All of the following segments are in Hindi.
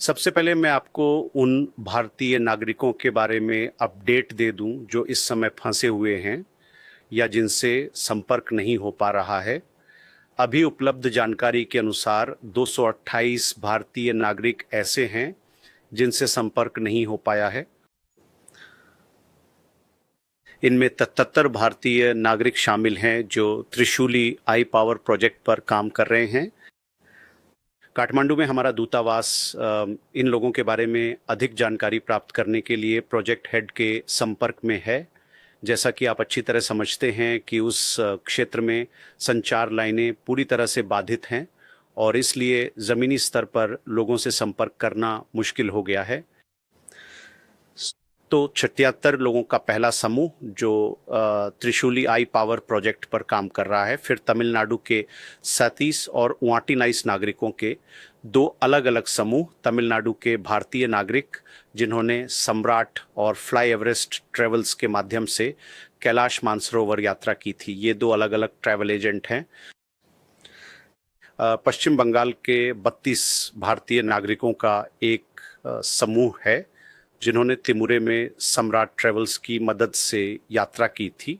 सबसे पहले मैं आपको उन भारतीय नागरिकों के बारे में अपडेट दे दूं जो इस समय फंसे हुए हैं या जिनसे संपर्क नहीं हो पा रहा है। अभी उपलब्ध जानकारी के अनुसार 228 भारतीय नागरिक ऐसे हैं जिनसे संपर्क नहीं हो पाया है। इनमें 73 भारतीय नागरिक शामिल हैं जो त्रिशूली आई पावर प्रोजेक्ट पर काम कर रहे हैं। काठमांडू में हमारा दूतावास इन लोगों के बारे में अधिक जानकारी प्राप्त करने के लिए प्रोजेक्ट हेड के संपर्क में है। जैसा कि आप अच्छी तरह समझते हैं कि उस क्षेत्र में संचार लाइनें पूरी तरह से बाधित हैं और इसलिए ज़मीनी स्तर पर लोगों से संपर्क करना मुश्किल हो गया है। तो 76 लोगों का पहला समूह जो त्रिशूली आई पावर प्रोजेक्ट पर काम कर रहा है। फिर तमिलनाडु के 37 और 29 नागरिकों के दो अलग अलग समूह, तमिलनाडु के भारतीय नागरिक जिन्होंने सम्राट और फ्लाई एवरेस्ट ट्रेवल्स के माध्यम से कैलाश मानसरोवर यात्रा की थी। ये दो अलग अलग ट्रैवल एजेंट हैं। पश्चिम बंगाल के 32 भारतीय नागरिकों का एक समूह है जिन्होंने तिमुरे में सम्राट ट्रेवल्स की मदद से यात्रा की थी,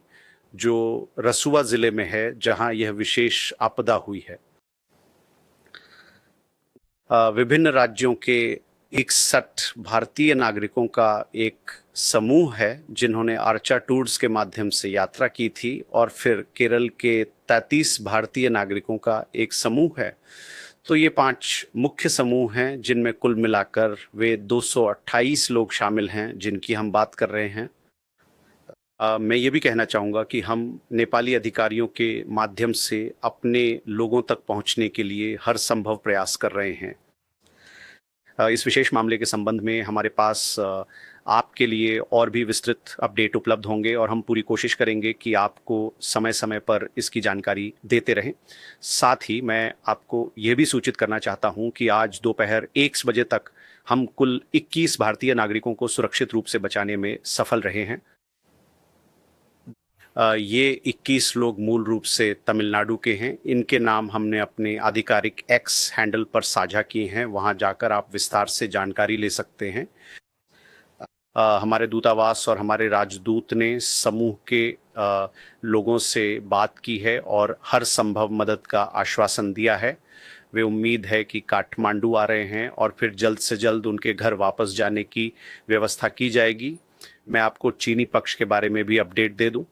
जो रसुआ जिले में है जहां यह विशेष आपदा हुई है। विभिन्न राज्यों के 61 भारतीय नागरिकों का एक समूह है जिन्होंने आर्चा टूर्स के माध्यम से यात्रा की थी और फिर केरल के 33 भारतीय नागरिकों का एक समूह है। तो ये 5 मुख्य समूह हैं जिनमें कुल मिलाकर वे 228 लोग शामिल हैं जिनकी हम बात कर रहे हैं। मैं ये भी कहना चाहूँगा कि हम नेपाली अधिकारियों के माध्यम से अपने लोगों तक पहुँचने के लिए हर संभव प्रयास कर रहे हैं। इस विशेष मामले के संबंध में हमारे पास आपके लिए और भी विस्तृत अपडेट उपलब्ध होंगे और हम पूरी कोशिश करेंगे कि आपको समय समय पर इसकी जानकारी देते रहें। साथ ही मैं आपको ये भी सूचित करना चाहता हूं कि आज दोपहर 1 बजे तक हम कुल 21 भारतीय नागरिकों को सुरक्षित रूप से बचाने में सफल रहे हैं। ये 21 लोग मूल रूप से तमिलनाडु के हैं। इनके नाम हमने अपने आधिकारिक एक्स हैंडल पर साझा किए हैं, वहां जाकर आप विस्तार से जानकारी ले सकते हैं। हमारे दूतावास और हमारे राजदूत ने समूह के लोगों से बात की है और हर संभव मदद का आश्वासन दिया है। वे उम्मीद है कि काठमांडू आ रहे हैं और फिर जल्द से जल्द उनके घर वापस जाने की व्यवस्था की जाएगी। मैं आपको चीनी पक्ष के बारे में भी अपडेट दे दूं।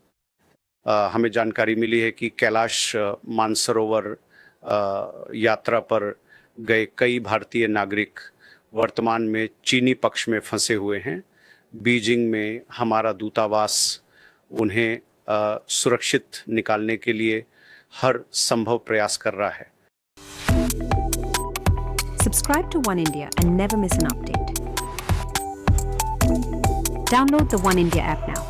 हमें जानकारी मिली है कि कैलाश मानसरोवर यात्रा पर गए कई भारतीय नागरिक वर्तमान में चीनी पक्ष में फंसे हुए हैं। बीजिंग में हमारा दूतावास उन्हें सुरक्षित निकालने के लिए हर संभव प्रयास कर रहा है। Subscribe to One India and never miss an update. Download the One India app now.